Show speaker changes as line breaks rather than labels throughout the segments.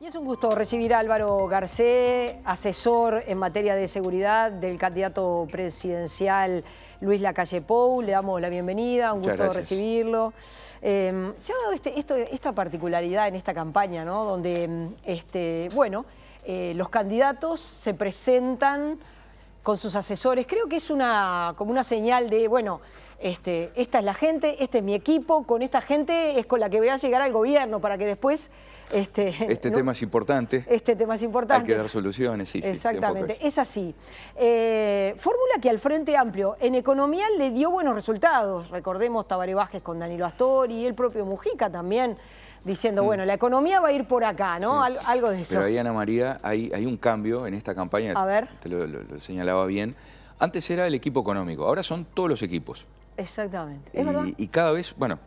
Y es un gusto recibir a Álvaro Garcé, asesor en materia de seguridad del candidato presidencial Luis Lacalle Pou. Le damos la bienvenida, un gusto recibirlo. Se ha dado esta particularidad en esta campaña, ¿no? Donde los candidatos se presentan con sus asesores. Creo que es como una señal de, bueno, esta es la gente, este es mi equipo, con esta gente es con la que voy a llegar al gobierno para que después...
Este tema es importante.
Este tema es importante.
Hay que dar soluciones, sí.
Exactamente, es así. Fórmula que al Frente Amplio en economía le dio buenos resultados. Recordemos Tabaré Vázquez con Danilo Astori y el propio Mujica también diciendo, bueno, la economía va a ir por acá, ¿no? Sí. Algo de eso.
Pero ahí, Ana María, hay un cambio en esta campaña.
A ver.
Te lo señalaba bien. Antes era el equipo económico, ahora son todos los equipos.
Exactamente, es verdad.
Y cada vez, bueno,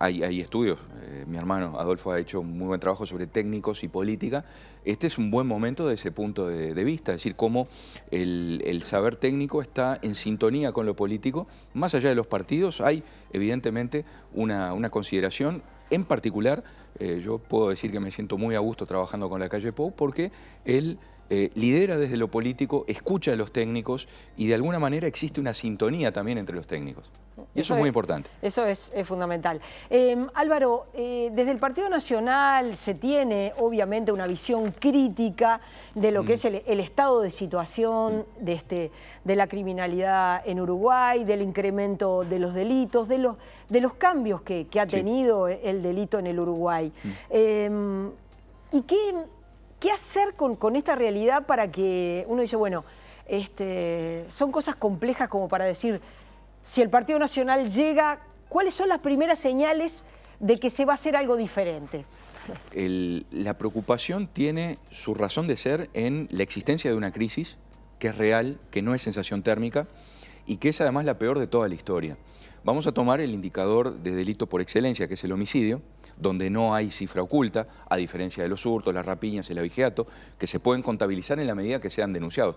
hay estudios. Mi hermano Adolfo ha hecho un muy buen trabajo sobre técnicos y política. Este es un buen momento desde ese punto de vista, es decir, cómo el saber técnico está en sintonía con lo político. Más allá de los partidos hay evidentemente una consideración. En particular, yo puedo decir que me siento muy a gusto trabajando con Lacalle Pou porque él lidera desde lo político, escucha a los técnicos y de alguna manera existe una sintonía también entre los técnicos. Y eso es muy importante.
Eso es fundamental. Álvaro, desde el Partido Nacional se tiene obviamente una visión crítica de lo que es el estado de situación de la criminalidad en Uruguay, del incremento de los delitos, de los cambios que ha tenido el delito en el Uruguay. ¿Y qué hacer con esta realidad para que uno dice, bueno, son cosas complejas como para decir, si el Partido Nacional llega, ¿cuáles son las primeras señales de que se va a hacer algo diferente?
La preocupación tiene su razón de ser en la existencia de una crisis que es real, que no es sensación térmica y que es además la peor de toda la historia. Vamos a tomar el indicador de delito por excelencia, que es el homicidio, donde no hay cifra oculta, a diferencia de los hurtos, las rapiñas, el abigeato, que se pueden contabilizar en la medida que sean denunciados.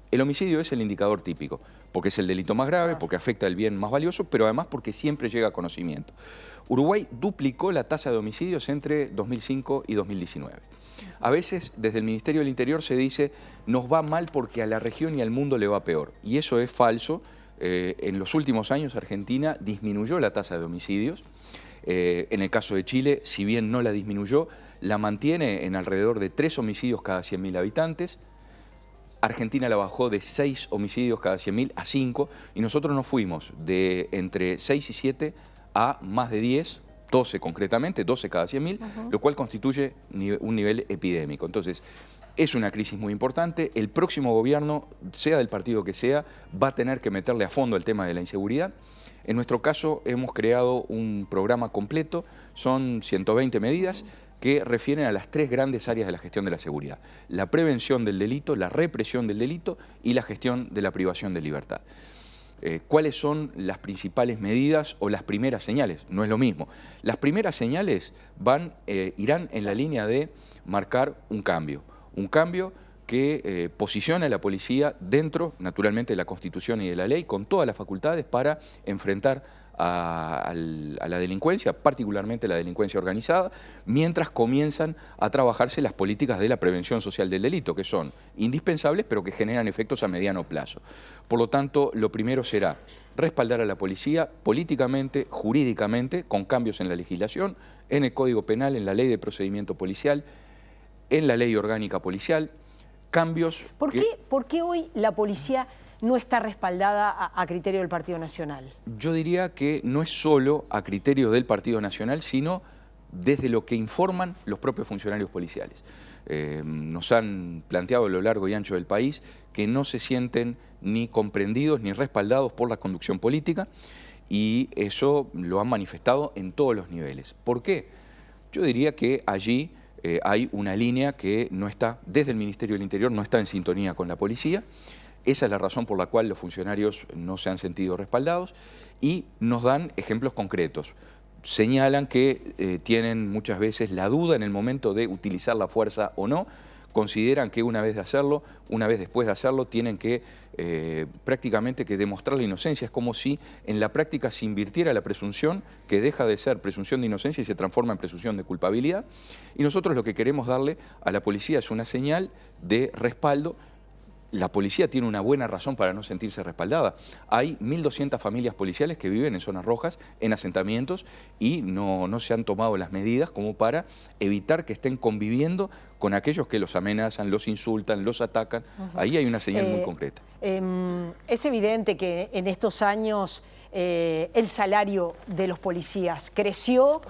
El homicidio es el indicador típico, porque es el delito más grave, porque afecta el bien más valioso, pero además porque siempre llega a conocimiento. Uruguay duplicó la tasa de homicidios entre 2005 y 2019. A veces, desde el Ministerio del Interior se dice, nos va mal porque a la región y al mundo le va peor. Y eso es falso. En los últimos años Argentina disminuyó la tasa de homicidios. En el caso de Chile, si bien no la disminuyó, la mantiene en alrededor de 3 homicidios cada 100.000 habitantes. Argentina la bajó de 6 homicidios cada 100.000 a 5 y nosotros nos fuimos de entre 6 y 7 a más de 10, 12 concretamente, 12 cada 100.000, lo cual constituye un nivel epidémico. Entonces, es una crisis muy importante. El próximo gobierno, sea del partido que sea, va a tener que meterle a fondo el tema de la inseguridad. En nuestro caso hemos creado un programa completo, son 120 medidas que refieren a las 3 grandes áreas de la gestión de la seguridad. La prevención del delito, la represión del delito y la gestión de la privación de libertad. ¿Cuáles son las principales medidas o las primeras señales? No es lo mismo. Las primeras señales irán en la línea de marcar un cambio que posiciona a la policía dentro, naturalmente, de la Constitución y de la ley, con todas las facultades para enfrentar a la delincuencia, particularmente la delincuencia organizada, mientras comienzan a trabajarse las políticas de la prevención social del delito, que son indispensables, pero que generan efectos a mediano plazo. Por lo tanto, lo primero será respaldar a la policía políticamente, jurídicamente, con cambios en la legislación, en el Código Penal, en la Ley de Procedimiento Policial, en la Ley Orgánica Policial, cambios...
¿Por qué hoy la policía no está respaldada a criterio del Partido Nacional?
Yo diría que no es solo a criterio del Partido Nacional, sino desde lo que informan los propios funcionarios policiales. Nos han planteado a lo largo y ancho del país que no se sienten ni comprendidos ni respaldados por la conducción política y eso lo han manifestado en todos los niveles. ¿Por qué? Yo diría que allí hay una línea que no está, desde el Ministerio del Interior, no está en sintonía con la policía. Esa es la razón por la cual los funcionarios no se han sentido respaldados y nos dan ejemplos concretos. Señalan que tienen muchas veces la duda en el momento de utilizar la fuerza o no, consideran que una vez después de hacerlo, tienen que prácticamente que demostrar la inocencia. Es como si en la práctica se invirtiera la presunción, que deja de ser presunción de inocencia y se transforma en presunción de culpabilidad. Y nosotros lo que queremos darle a la policía es una señal de respaldo. La policía tiene una buena razón para no sentirse respaldada. Hay 1.200 familias policiales que viven en zonas rojas, en asentamientos, y no se han tomado las medidas como para evitar que estén conviviendo con aquellos que los amenazan, los insultan, los atacan. Ahí hay una señal muy concreta.
Es evidente que en estos años el salario de los policías creció.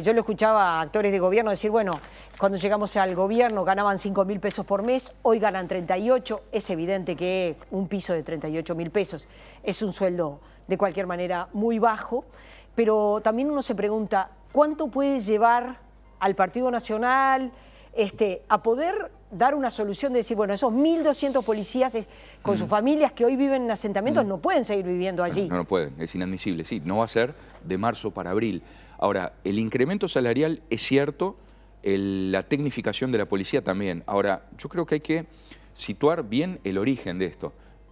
Yo lo escuchaba a actores de gobierno decir, bueno, cuando llegamos al gobierno ganaban 5.000 pesos por mes, hoy ganan 38. Es evidente que un piso de 38.000 pesos es un sueldo de cualquier manera muy bajo, pero también uno se pregunta, ¿cuánto puede llevar al Partido Nacional a poder dar una solución de decir, bueno, esos 1.200 policías con sus familias que hoy viven en asentamientos no pueden seguir viviendo allí?
No pueden, es inadmisible, sí, no va a ser de marzo para abril. Ahora, el incremento salarial es cierto, la tecnificación de la policía también. Ahora, yo creo que hay que situar bien el origen de esto.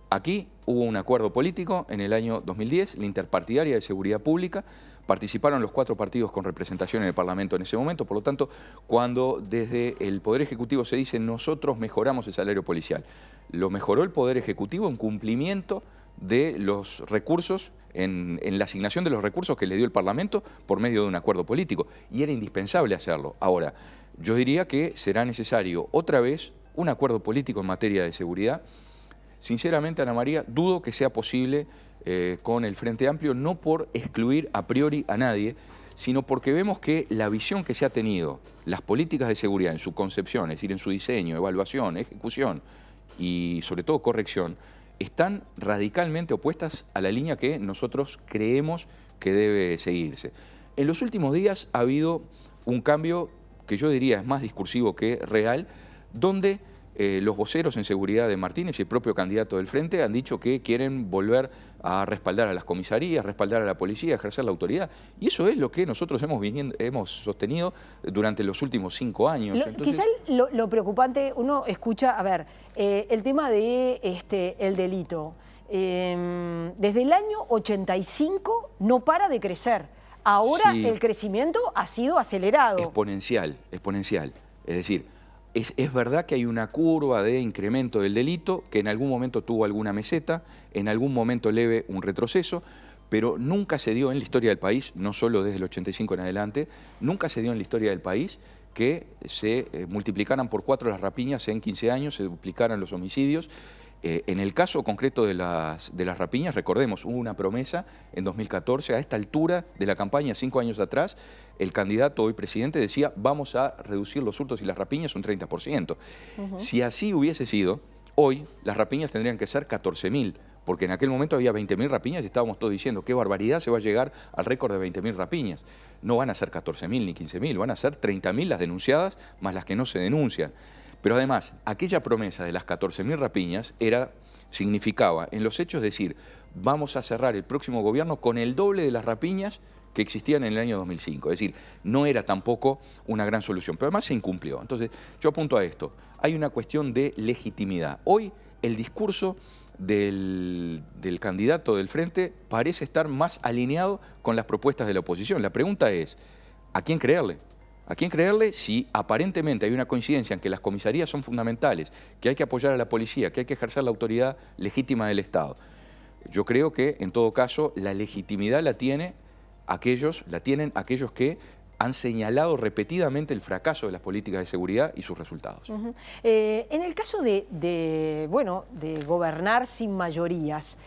Aquí hubo un acuerdo político en el año 2010, la Interpartidaria de Seguridad Pública, participaron los 4 partidos con representación en el Parlamento en ese momento, por lo tanto, cuando desde el Poder Ejecutivo se dice nosotros mejoramos el salario policial, lo mejoró el Poder Ejecutivo en cumplimiento de los recursos, en la asignación de los recursos que le dio el Parlamento por medio de un acuerdo político, y era indispensable hacerlo. Ahora, yo diría que será necesario otra vez un acuerdo político en materia de seguridad. Sinceramente, Ana María, dudo que sea posible con el Frente Amplio, no por excluir a priori a nadie, sino porque vemos que la visión que se ha tenido, las políticas de seguridad en su concepción, es decir, en su diseño, evaluación, ejecución y sobre todo corrección, están radicalmente opuestas a la línea que nosotros creemos que debe seguirse. En los últimos días ha habido un cambio que yo diría es más discursivo que real, donde los voceros en seguridad de Martínez y el propio candidato del Frente han dicho que quieren volver a respaldar a las comisarías, respaldar a la policía, ejercer la autoridad. Y eso es lo que nosotros hemos sostenido durante los últimos 5 años.
Quizá lo preocupante, uno escucha, a ver, el tema de el delito. Desde el año 85 no para de crecer. Ahora sí, el crecimiento ha sido acelerado.
Exponencial, exponencial. Es decir, es verdad que hay una curva de incremento del delito, que en algún momento tuvo alguna meseta, en algún momento leve un retroceso, pero nunca se dio en la historia del país, no solo desde el 85 en adelante, nunca se dio en la historia del país que se multiplicaran por 4 las rapiñas en 15 años, se duplicaran los homicidios. En el caso concreto de las rapiñas, recordemos, hubo una promesa en 2014, a esta altura de la campaña, 5 años atrás, el candidato, hoy presidente, decía vamos a reducir los hurtos y las rapiñas un 30%. Si así hubiese sido, hoy las rapiñas tendrían que ser 14.000, porque en aquel momento había 20.000 rapiñas y estábamos todos diciendo qué barbaridad, se va a llegar al récord de 20.000 rapiñas. No van a ser 14.000 ni 15.000, van a ser 30.000 las denunciadas más las que no se denuncian. Pero además, aquella promesa de las 14.000 rapiñas significaba en los hechos decir, vamos a cerrar el próximo gobierno con el doble de las rapiñas que existían en el año 2005. Es decir, no era tampoco una gran solución, pero además se incumplió. Entonces, yo apunto a esto. Hay una cuestión de legitimidad. Hoy, el discurso del candidato del Frente parece estar más alineado con las propuestas de la oposición. La pregunta es, ¿a quién creerle? ¿A quién creerle si aparentemente hay una coincidencia en que las comisarías son fundamentales, que hay que apoyar a la policía, que hay que ejercer la autoridad legítima del Estado? Yo creo que, en todo caso, la legitimidad la tienen aquellos que han señalado repetidamente el fracaso de las políticas de seguridad y sus resultados.
En el caso de gobernar sin mayorías,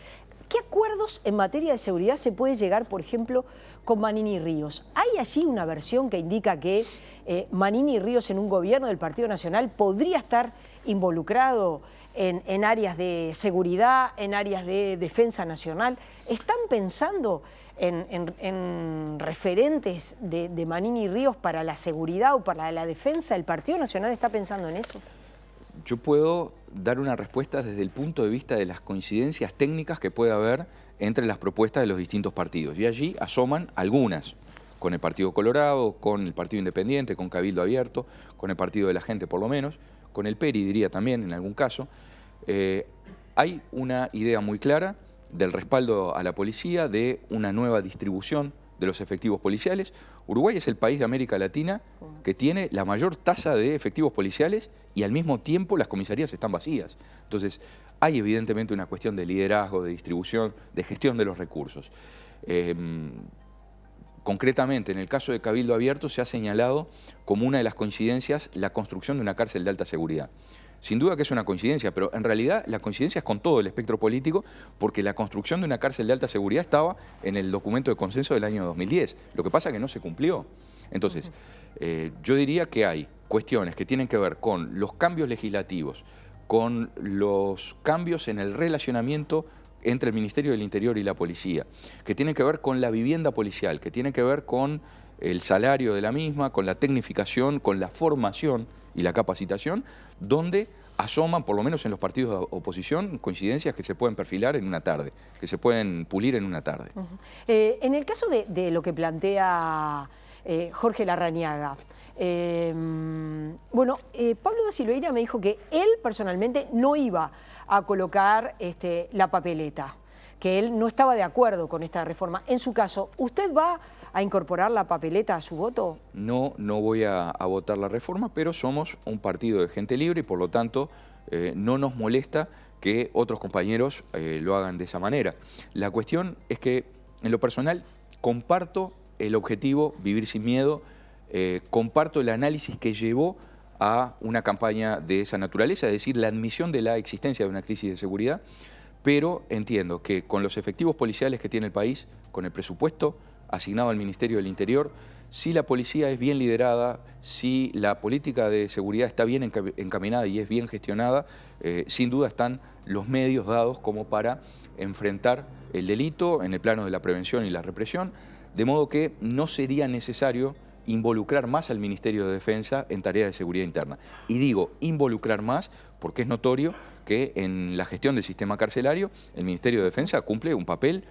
¿qué acuerdos en materia de seguridad se puede llegar, por ejemplo, con Manini y Ríos? ¿Hay allí una versión que indica que Manini y Ríos en un gobierno del Partido Nacional podría estar involucrado en áreas de seguridad, en áreas de defensa nacional? ¿Están pensando en referentes de Manini y Ríos para la seguridad o para la defensa? ¿El Partido Nacional está pensando en eso?
Yo puedo dar una respuesta desde el punto de vista de las coincidencias técnicas que puede haber entre las propuestas de los distintos partidos. Y allí asoman algunas, con el Partido Colorado, con el Partido Independiente, con Cabildo Abierto, con el Partido de la Gente por lo menos, con el PERI, diría también en algún caso, hay una idea muy clara del respaldo a la policía, de una nueva distribución de los efectivos policiales. Uruguay es el país de América Latina que tiene la mayor tasa de efectivos policiales y al mismo tiempo las comisarías están vacías. Entonces, hay evidentemente una cuestión de liderazgo, de distribución, de gestión de los recursos. Concretamente, en el caso de Cabildo Abierto se ha señalado como una de las coincidencias la construcción de una cárcel de alta seguridad. Sin duda que es una coincidencia, pero en realidad la coincidencia es con todo el espectro político, porque la construcción de una cárcel de alta seguridad estaba en el documento de consenso del año 2010. Lo que pasa es que no se cumplió. Entonces, yo diría que hay cuestiones que tienen que ver con los cambios legislativos, con los cambios en el relacionamiento entre el Ministerio del Interior y la policía, que tienen que ver con la vivienda policial, que tienen que ver con el salario de la misma, con la tecnificación, con la formación y la capacitación, donde asoman, por lo menos en los partidos de oposición, coincidencias que se pueden perfilar en una tarde, que se pueden pulir en una tarde.
En el caso de lo que plantea Jorge Larrañaga, Pablo da Silveira me dijo que él personalmente no iba a colocar la papeleta, que él no estaba de acuerdo con esta reforma. En su caso, ¿usted va a incorporar la papeleta a su voto?
No voy a votar la reforma, pero somos un partido de gente libre y por lo tanto no nos molesta que otros compañeros lo hagan de esa manera. La cuestión es que en lo personal comparto el objetivo vivir sin miedo, comparto el análisis que llevó a una campaña de esa naturaleza, es decir, la admisión de la existencia de una crisis de seguridad, pero entiendo que con los efectivos policiales que tiene el país, con el presupuesto asignado al Ministerio del Interior, si la policía es bien liderada, si la política de seguridad está bien encaminada y es bien gestionada, sin duda están los medios dados como para enfrentar el delito en el plano de la prevención y la represión, de modo que no sería necesario involucrar más al Ministerio de Defensa en tareas de seguridad interna. Y digo involucrar más porque es notorio que en la gestión del sistema carcelario el Ministerio de Defensa cumple un papel,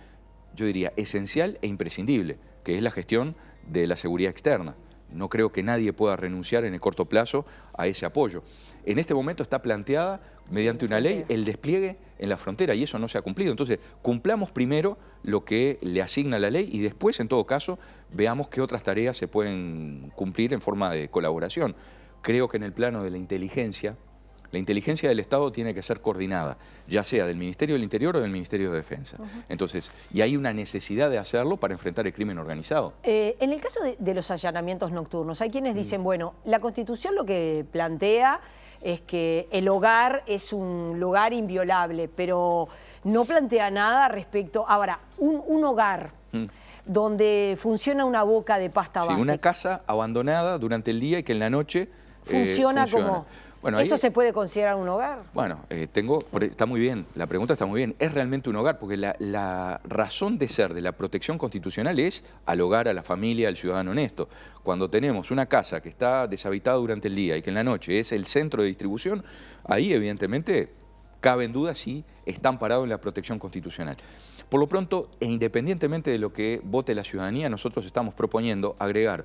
yo diría, esencial e imprescindible, que es la gestión de la seguridad externa. No creo que nadie pueda renunciar en el corto plazo a ese apoyo. En este momento está planteada, mediante una ley, el despliegue en la frontera y eso no se ha cumplido. Entonces, cumplamos primero lo que le asigna la ley y después, en todo caso, veamos qué otras tareas se pueden cumplir en forma de colaboración. Creo que en el plano de la inteligencia del Estado tiene que ser coordinada, ya sea del Ministerio del Interior o del Ministerio de Defensa. Entonces, y hay una necesidad de hacerlo para enfrentar el crimen organizado.
En el caso de los allanamientos nocturnos, hay quienes dicen, bueno, la Constitución lo que plantea es que el hogar es un lugar inviolable, pero no plantea nada respecto... Ahora, un hogar donde funciona una boca de pasta base...
Sí, una casa abandonada durante el día y que en la noche
funciona como...
Bueno,
¿eso se puede considerar un hogar?
Bueno, está muy bien, la pregunta está muy bien. Es realmente un hogar, porque la razón de ser de la protección constitucional es al hogar, a la familia, al ciudadano honesto. Cuando tenemos una casa que está deshabitada durante el día y que en la noche es el centro de distribución, ahí evidentemente cabe en duda si está amparado en la protección constitucional. Por lo pronto, e independientemente de lo que vote la ciudadanía, nosotros estamos proponiendo agregar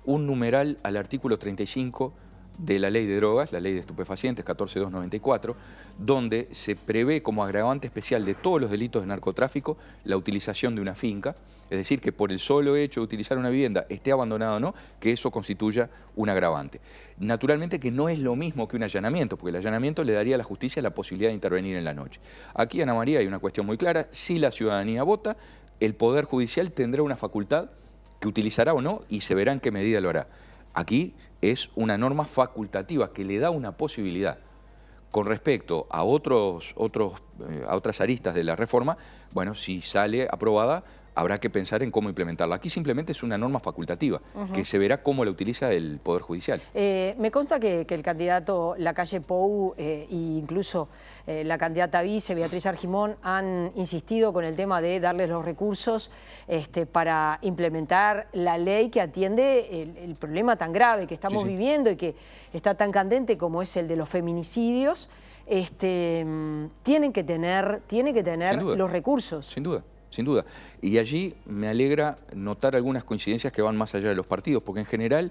un numeral al artículo 35 de la Ley de Drogas, la Ley de Estupefacientes 14294, donde se prevé como agravante especial de todos los delitos de narcotráfico la utilización de una finca, es decir, que por el solo hecho de utilizar una vivienda, esté abandonada o no, que eso constituya un agravante. Naturalmente que no es lo mismo que un allanamiento, porque el allanamiento le daría a la justicia la posibilidad de intervenir en la noche. Aquí, Ana María, hay una cuestión muy clara: si la ciudadanía vota, el Poder Judicial tendrá una facultad que utilizará o no y se verá en qué medida lo hará. Aquí es una norma facultativa que le da una posibilidad. Con respecto a otras aristas de la reforma, bueno, si sale aprobada, habrá que pensar en cómo implementarla. Aquí simplemente es una norma facultativa, que se verá cómo la utiliza el Poder Judicial.
Me consta que el candidato Lacalle Pou e incluso la candidata vice Beatriz Argimón han insistido con el tema de darles los recursos para implementar la ley que atiende el problema tan grave que estamos viviendo y que está tan candente como es el de los feminicidios. Tienen que tener los recursos.
Sin duda. Sin duda. Y allí me alegra notar algunas coincidencias que van más allá de los partidos, porque en general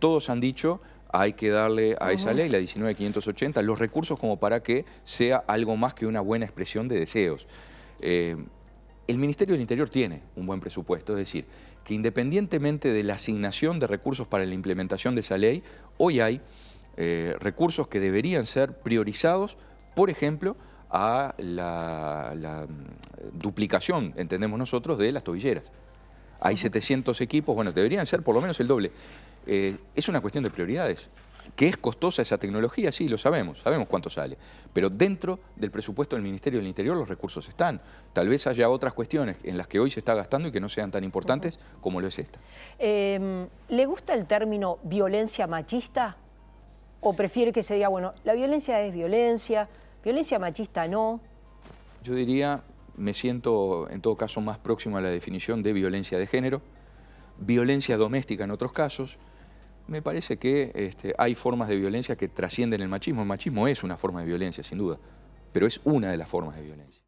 todos han dicho hay que darle a esa ley, la 19.580, los recursos como para que sea algo más que una buena expresión de deseos. El Ministerio del Interior tiene un buen presupuesto, es decir, que independientemente de la asignación de recursos para la implementación de esa ley, hoy hay recursos que deberían ser priorizados, por ejemplo, a la duplicación, entendemos nosotros, de las tobilleras. Hay 700 equipos, bueno, deberían ser por lo menos el doble. Es una cuestión de prioridades. ¿Que es costosa esa tecnología? Sí, lo sabemos cuánto sale. Pero dentro del presupuesto del Ministerio del Interior los recursos están. Tal vez haya otras cuestiones en las que hoy se está gastando y que no sean tan importantes como lo es esta.
¿Le gusta el término violencia machista? ¿O prefiere que se diga, bueno, la violencia es violencia machista no?
Yo diría, me siento en todo caso más próximo a la definición de violencia de género, violencia doméstica en otros casos. Me parece que hay formas de violencia que trascienden el machismo. El machismo es una forma de violencia, sin duda, pero es una de las formas de violencia.